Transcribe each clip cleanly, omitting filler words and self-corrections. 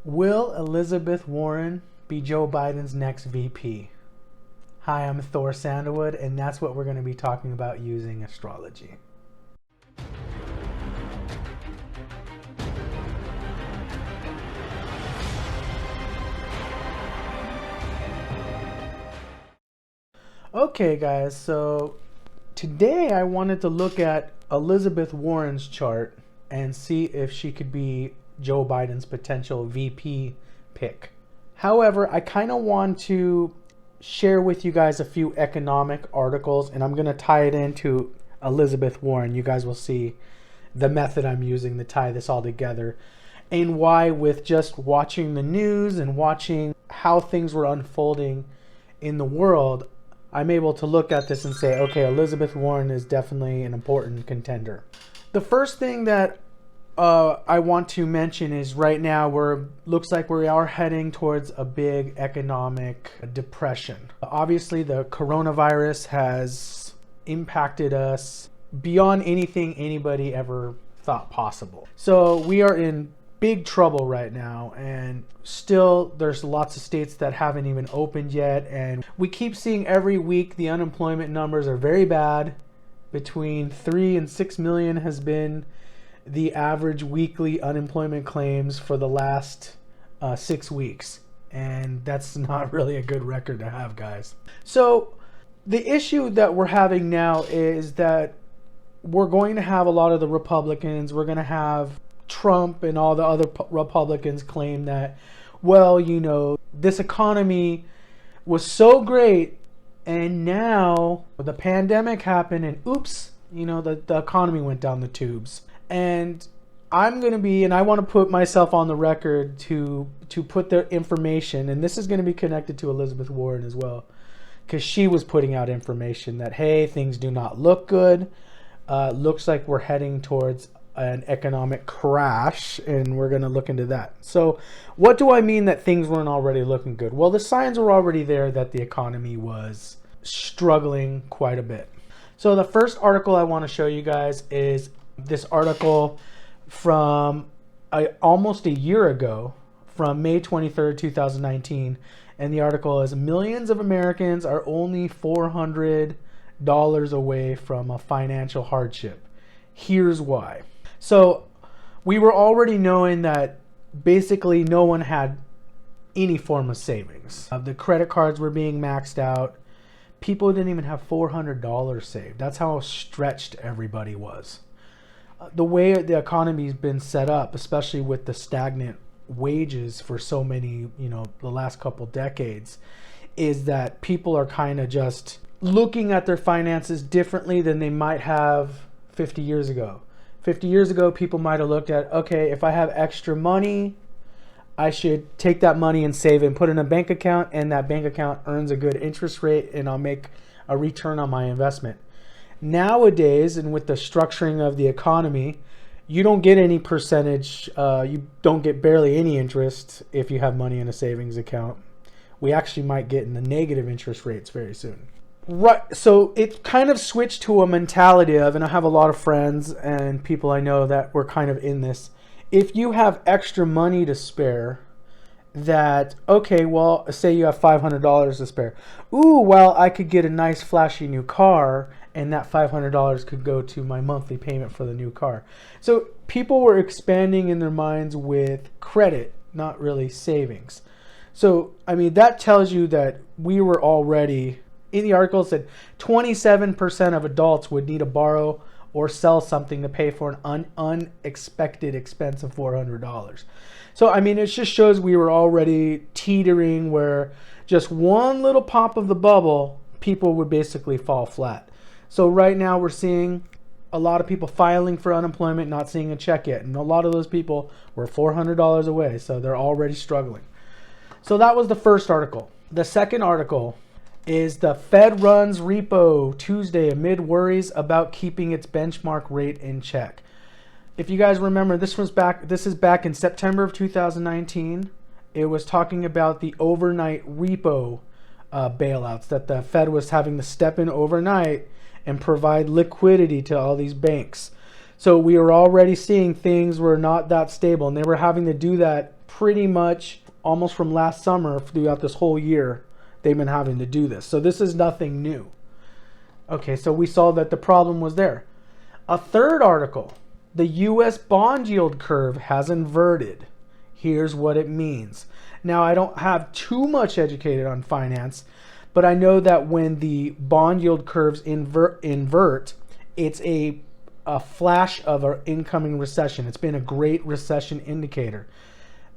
Will Elizabeth Warren be Joe Biden's next VP? Hi, I'm Thor Sandalwood, and that's what we're going to be talking about using astrology. Okay, guys, so today I wanted to look at Elizabeth Warren's chart and see if she could be Joe Biden's potential VP pick. However, I kind of want to share with you guys a few economic articles, and I'm going to tie it into Elizabeth Warren. You guys will see the method I'm using to tie this all together, and why, with just watching the news and watching how things were unfolding in the world, I'm able to look at this and say, okay, Elizabeth Warren is definitely an important contender. The first thing that I want to mention is right now looks like we are heading towards a big economic depression. Obviously, the coronavirus has impacted us beyond anything anybody ever thought possible. So we are in big trouble right now, and still there's lots of states that haven't even opened yet, and we keep seeing every week the unemployment numbers are very bad. Between 3 and 6 million has been the average weekly unemployment claims for the last 6 weeks, and that's not really a good record to have, guys. So the issue that we're having now is that we're going to have a lot of the Republicans, we're going to have Trump and all the other Republicans claim that, well, you know, this economy was so great, and now the pandemic happened, and oops, you know, the economy went down the tubes. And I'm going to be, and I want to put myself on the record to put their information, and this is going to be connected to Elizabeth Warren as well, because she was putting out information that, hey, things do not look good. Looks like we're heading towards an economic crash, and we're going to look into that. So what do I mean that things weren't already looking good? Well, the signs were already there that the economy was struggling quite a bit. So the first article I want to show you guys is this article from almost a year ago, from May 23rd, 2019. And the article is, millions of Americans are only $400 away from a financial hardship. Here's why. So we were already knowing that basically no one had any form of savings. The credit cards were being maxed out. People didn't even have $400 saved. That's how stretched everybody was. The way the economy's been set up, especially with the stagnant wages for so many, the last couple decades, is that people are kind of just looking at their finances differently than they might have 50 years ago. 50 years ago, people might have looked at, okay, if I have extra money, I should take that money and save it and put it in a bank account, and that bank account earns a good interest rate, and I'll make a return on my investment. Nowadays, and with the structuring of the economy, you don't get any percentage, you don't get barely any interest if you have money in a savings account. We actually might get in the negative interest rates very soon. Right, so it kind of switched to a mentality of, and I have a lot of friends and people I know that were kind of in this. If you have extra money to spare, that, okay, well, say you have $500 to spare. Ooh, well, I could get a nice flashy new car, and that $500 could go to my monthly payment for the new car. So people were expanding in their minds with credit, not really savings. So, I mean, that tells you that we were already, in the article it said 27% of adults would need to borrow or sell something to pay for an unexpected expense of $400. So, I mean, it just shows we were already teetering where just one little pop of the bubble, people would basically fall flat. So right now we're seeing a lot of people filing for unemployment, not seeing a check yet. And a lot of those people were $400 away, so they're already struggling. So that was the first article. The second article is the Fed runs repo Tuesday amid worries about keeping its benchmark rate in check. If you guys remember, this is back in September of 2019. It was talking about the overnight repo bailouts, that the Fed was having to step in overnight and provide liquidity to all these banks. So we were already seeing things were not that stable, and they were having to do that pretty much almost from last summer throughout this whole year, they've been having to do this. So this is nothing new. Okay, so we saw that the problem was there. A third article, the U.S. bond yield curve has inverted. Here's what it means. Now, I don't have too much educated on finance, but I know that when the bond yield curves invert, it's a flash of an incoming recession. It's been a great recession indicator.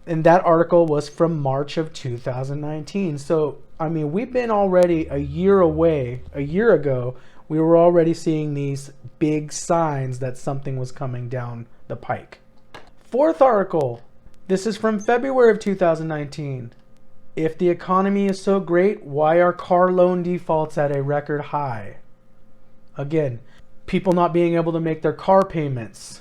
And that article was from March of 2019. So, I mean, we've been already a year away. A year ago, we were already seeing these big signs that something was coming down the pike. Fourth article. This is from February of 2019. If the economy is so great, why are car loan defaults at a record high? Again, people not being able to make their car payments.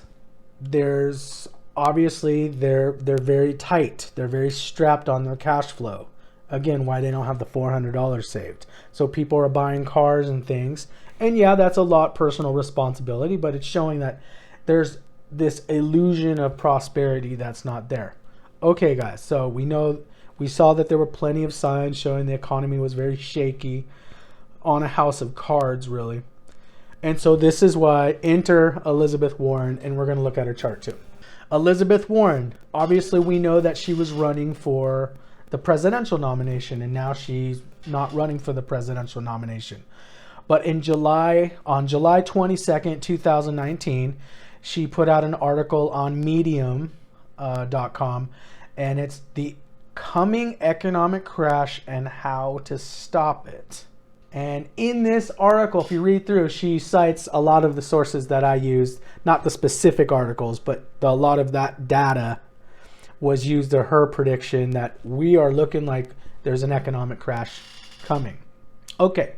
There's obviously they're very tight. They're very strapped on their cash flow. Again, why they don't have the $400 saved. So people are buying cars and things. And yeah, that's a lot personal responsibility, but it's showing that there's this illusion of prosperity that's not there. Okay, guys, so we saw that there were plenty of signs showing the economy was very shaky on a house of cards, really. And so this is why enter Elizabeth Warren, and we're going to look at her chart too. Elizabeth Warren, obviously we know that she was running for the presidential nomination, and now she's not running for the presidential nomination. But on July 22nd, 2019, she put out an article on medium.com, and it's the coming economic crash and how to stop it. And in this article, if you read through, she cites a lot of the sources that I used, not the specific articles, but a lot of that data was used to her prediction that we are looking like there's an economic crash coming. Okay,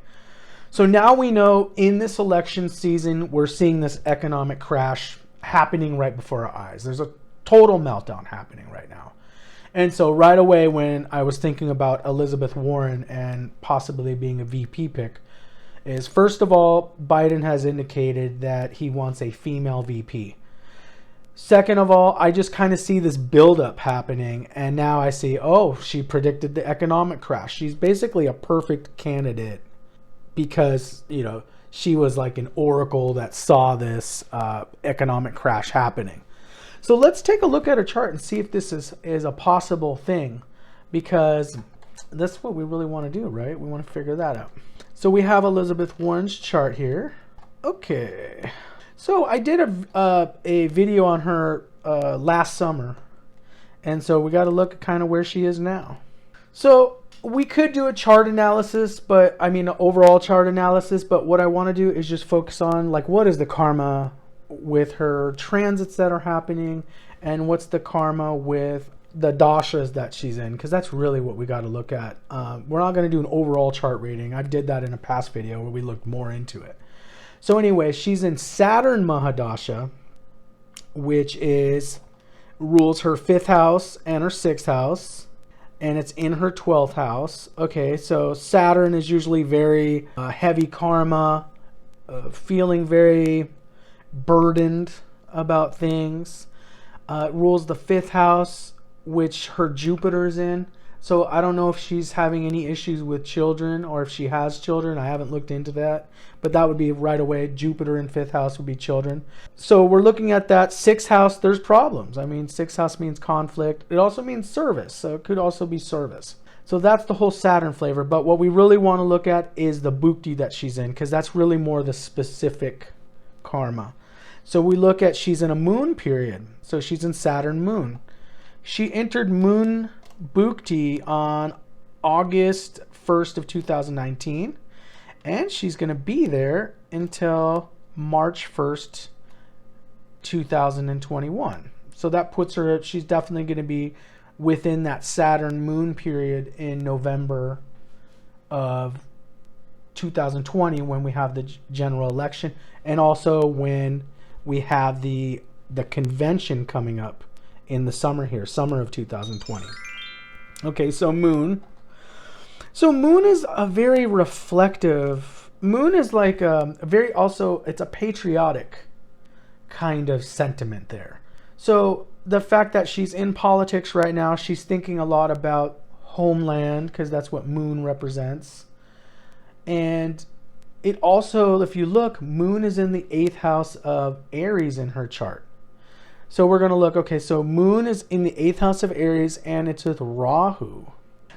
so now we know in this election season, we're seeing this economic crash happening right before our eyes. There's a total meltdown happening right now. And so right away when I was thinking about Elizabeth Warren and possibly being a VP pick is, first of all, Biden has indicated that he wants a female VP. Second of all, I just kind of see this buildup happening, and now I see, oh, she predicted the economic crash. She's basically a perfect candidate because, you know, she was like an oracle that saw this economic crash happening. So let's take a look at her chart and see if this is a possible thing, because that's what we really want to do, right? We want to figure that out. So we have Elizabeth Warren's chart here. Okay. So I did a video on her last summer, and so we got to look at kind of where she is now. So we could do a chart analysis, but I mean, an overall chart analysis, but what I want to do is just focus on like what is the karma with her transits that are happening, and what's the karma with the dashas that she's in, because that's really what we got to look at. We're not going to do an overall chart rating. I did that in a past video where we looked more into it. So anyway, she's in Saturn Mahadasha, which rules her 5th house and her 6th house, and it's in her 12th house. Okay, so Saturn is usually very heavy karma, feeling very burdened about things. It rules the 5th house, which her Jupiter is in. So I don't know if she's having any issues with children or if she has children. I haven't looked into that, but that would be right away. Jupiter in 5th house would be children. So we're looking at that 6th house. There's problems. I mean, 6th house means conflict. It also means service. So it could also be service. So that's the whole Saturn flavor. But what we really want to look at is the Bhukti that she's in, because that's really more the specific karma. So we look at, she's in a moon period. So she's in Saturn moon. She entered moon Bhukti on August 1st of 2019, and she's going to be there until March 1st, 2021. So that puts her, she's definitely going to be within that Saturn moon period in November of 2020 when we have the general election, and also when we have the convention coming up in the summer here, summer of 2020. Okay, so moon. So moon is a very reflective, moon is like a very, also, it's a patriotic kind of sentiment there. So the fact that she's in politics right now, she's thinking a lot about homeland because that's what moon represents. And it also, if you look, moon is in the 8th house of Aries in her chart. So we're going to look, okay, so moon is in the 8th house of Aries and it's with Rahu.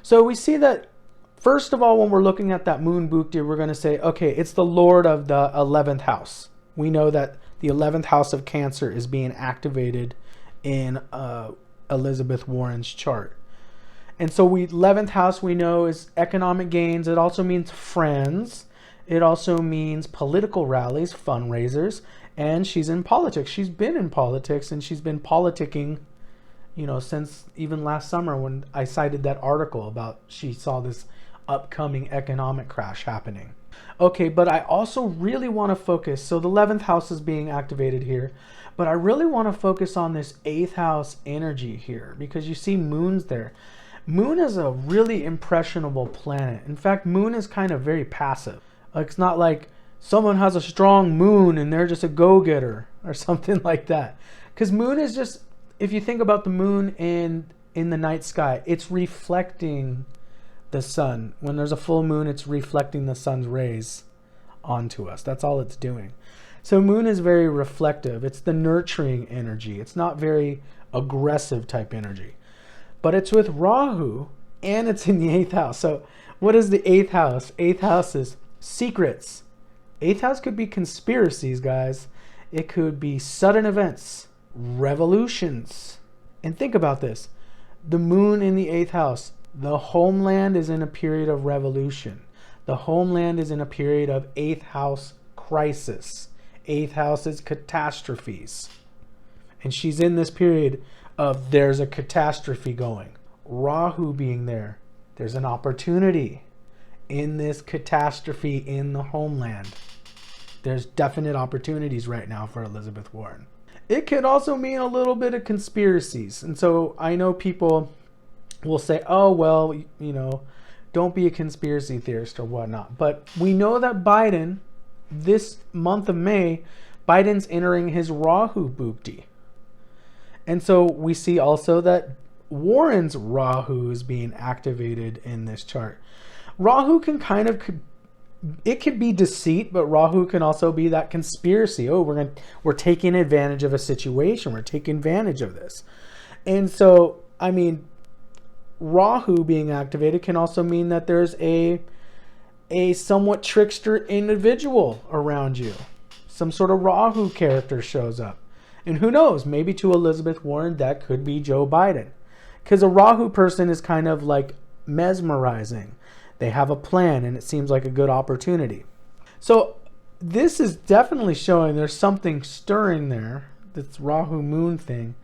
So we see that, first of all, when we're looking at that moon bhukti, we're going to say, okay, it's the lord of the 11th house. We know that the 11th house of Cancer is being activated in Elizabeth Warren's chart. And so 11th house we know is economic gains. It also means friends. It also means political rallies, fundraisers, and she's in politics. She's been in politics and she's been politicking, you know, since even last summer when I cited that article about she saw this upcoming economic crash happening. Okay, but I also really want to focus. So the 11th house is being activated here, but I really want to focus on this 8th house energy here because you see moon's there. Moon is a really impressionable planet. In fact, moon is kind of very passive. It's not like someone has a strong moon and they're just a go-getter or something like that. Because moon is just, if you think about the moon in the night sky, it's reflecting the sun. When there's a full moon, it's reflecting the sun's rays onto us. That's all it's doing. So moon is very reflective. It's the nurturing energy. It's not very aggressive type energy. But it's with Rahu and it's in the 8th house. So what is the 8th house? 8th house is secrets. 8th house could be conspiracies, guys. It could be sudden events, revolutions. And think about this. The moon in the 8th house. The homeland is in a period of revolution. The homeland is in a period of 8th house crisis. 8th house is catastrophes. And she's in this period of there's a catastrophe going. Rahu being there, there's an opportunity in this catastrophe in the homeland. There's definite opportunities right now for Elizabeth Warren. It could also mean a little bit of conspiracies. And so I know people will say, oh, well, you know, don't be a conspiracy theorist or whatnot. But we know that Biden, this month of May, Biden's entering his Rahu bhukti. And so we see also that Warren's Rahu is being activated in this chart. Rahu can kind of, it could be deceit, but Rahu can also be that conspiracy. Oh, we're taking advantage of a situation. We're taking advantage of this. And so, I mean, Rahu being activated can also mean that there's a somewhat trickster individual around you. Some sort of Rahu character shows up. And who knows, maybe to Elizabeth Warren, that could be Joe Biden. Because a Rahu person is kind of like mesmerizing. They have a plan and it seems like a good opportunity. So this is definitely showing there's something stirring there. This Rahu moon thing.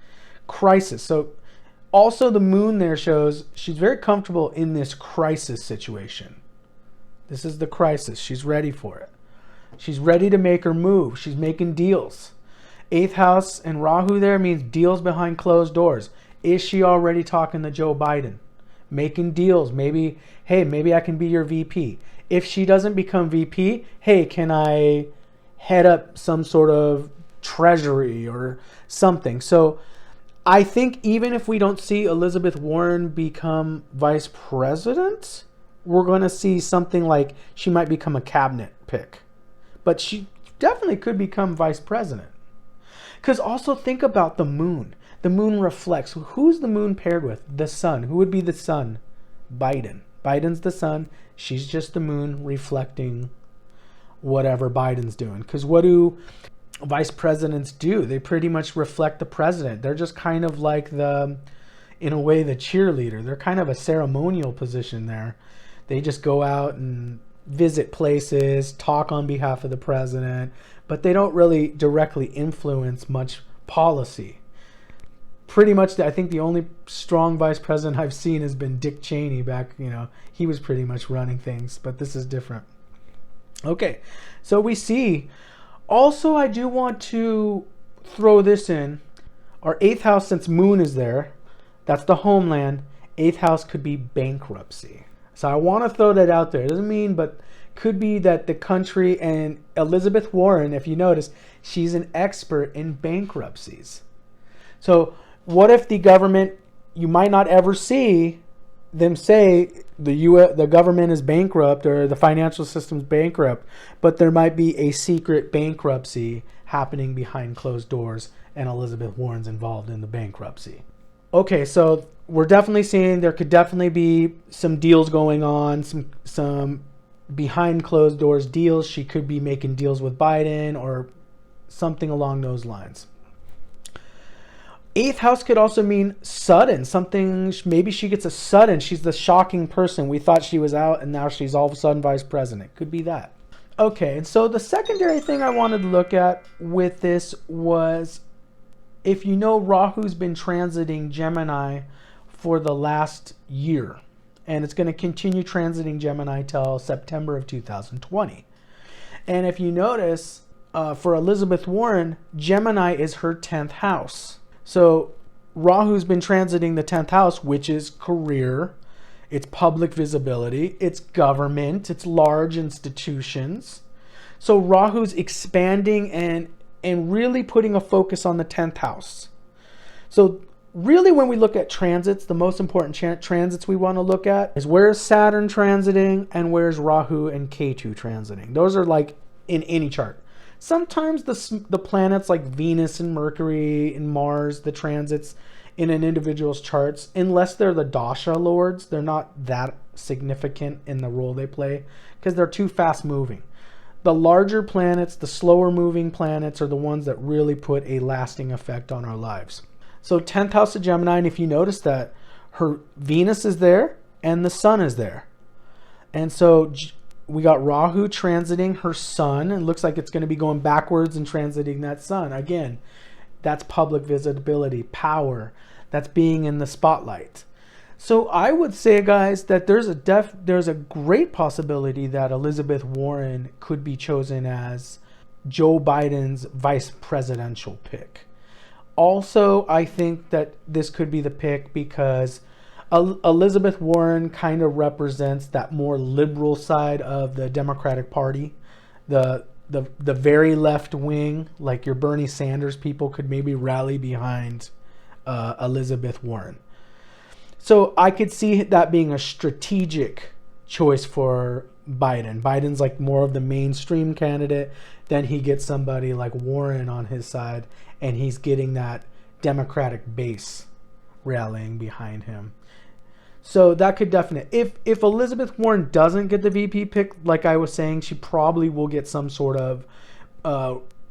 Crisis. So also the moon there shows she's very comfortable in this crisis situation. This is the crisis. She's ready for it. She's ready to make her move. She's making deals. 8th house and Rahu there means deals behind closed doors. Is she already talking to Joe Biden? Making deals. Maybe, hey, maybe I can be your VP. If she doesn't become VP, hey, can I head up some sort of treasury or something? So I think even if we don't see Elizabeth Warren become vice president, we're going to see something like she might become a cabinet pick. But she definitely could become vice president. Because also think about the moon. The moon reflects. Who's the moon paired with? The sun. Who would be the sun? Biden. Biden's the sun. She's just the moon reflecting whatever Biden's doing. Because what do vice presidents do? They pretty much reflect the president. They're just kind of like in a way, the cheerleader. They're kind of a ceremonial position there. They just go out and visit places, talk on behalf of the president, but they don't really directly influence much policy. Pretty much, I think the only strong vice president I've seen has been Dick Cheney back, he was pretty much running things, but this is different. Okay, so we see, also I do want to throw this in, our 8th house, since moon is there, that's the homeland, 8th house could be bankruptcy. So I want to throw that out there. It doesn't mean, but could be that the country, and Elizabeth Warren, if you notice, she's an expert in bankruptcies. So What if the government, you might not ever see them say the government is bankrupt or the financial system's bankrupt, but there might be a secret bankruptcy happening behind closed doors and Elizabeth Warren's involved in the bankruptcy. Okay, so we're definitely seeing there could definitely be some deals going on, some behind closed doors deals. She could be making deals with Biden or something along those lines. Eighth house could also mean sudden, something, maybe she gets a sudden, she's the shocking person. We thought she was out and now she's all of a sudden vice president. Could be that. Okay, and so the secondary thing I wanted to look at with this was, if you know, Rahu's been transiting Gemini for the last year, and it's going to continue transiting Gemini till September of 2020. And if you notice, for Elizabeth Warren, Gemini is her 10th house. So Rahu's been transiting the 10th house, which is career, it's public visibility, it's government, it's large institutions. So Rahu's expanding and really putting a focus on the 10th house. So really, when we look at transits, the most important transits we want to look at is where's Saturn transiting and where's Rahu and Ketu transiting. Those are like in any chart. Sometimes the planets like Venus and Mercury and Mars, the transits in an individual's charts, unless they're the dasha lords, they're not that significant in the role they play because they're too fast moving. The larger planets, the slower moving planets, are the ones that really put a lasting effect on our lives. So 10th house of Gemini, and if you notice that her Venus is there and the sun is there. And so we got Rahu transiting her sun, and it looks like it's going to be going backwards and transiting that sun. Again, that's public visibility, power, that's being in the spotlight. So I would say, guys, that there's a great possibility that Elizabeth Warren could be chosen as Joe Biden's vice presidential pick. Also, I think that this could be the pick because Elizabeth Warren kind of represents that more liberal side of the Democratic Party. The very left wing, like your Bernie Sanders people, could maybe rally behind Elizabeth Warren. So I could see that being a strategic choice for Biden. Biden's like more of the mainstream candidate. Then he gets somebody like Warren on his side, and he's getting that Democratic base rallying behind him. So that could definitely, if Elizabeth Warren doesn't get the VP pick, like I was saying, she probably will get some sort of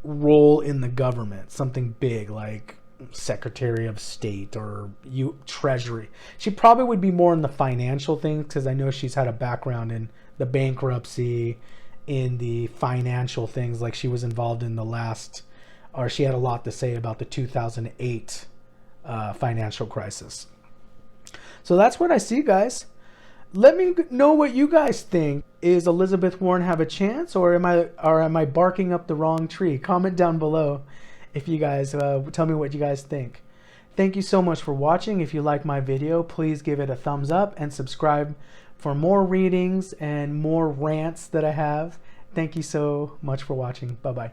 role in the government, something big like Secretary of State or Treasury. She probably would be more in the financial things because I know she's had a background in the bankruptcy, in the financial things, like she was involved in she had a lot to say about the 2008 financial crisis. So that's what I see, guys. Let me know what you guys think. Is Elizabeth Warren have a chance, or am I barking up the wrong tree? Comment down below if you guys tell me what you guys think. Thank you so much for watching. If you like my video, please give it a thumbs up and subscribe for more readings and more rants that I have. Thank you so much for watching. Bye-bye.